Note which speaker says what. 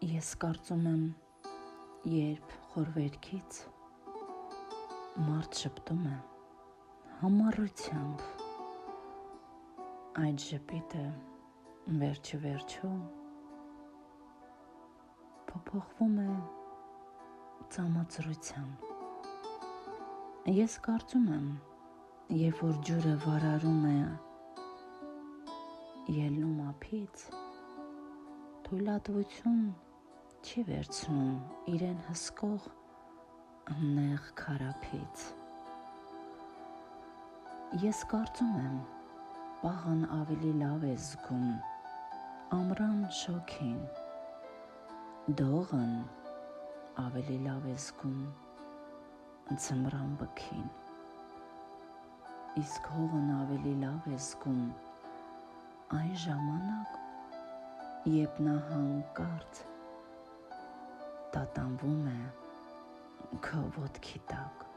Speaker 1: Ես կարծում եմ, երբ խորվերքից մարդ շպտում է համառությամբ, այդ ժպիտը վերջիվերջո փոփոխվում է ծամածրության։ Ես կարծում եմ, երբ որ ջուրը վարարում է ելնում ափից, թույլատվություն չի վերցնում իրեն հսկող նեղ քարափից։ Ես կարծում եմ, պաղն ավելի լավ է զգում ամռան շոգին, դողն ավելի լավ է զգում ձմռան բքին, իսկ հողն ավելի լավ է զգում այն ժամանակ, երբ նա հանկարծ տատանվում է քո ոտքի տակ։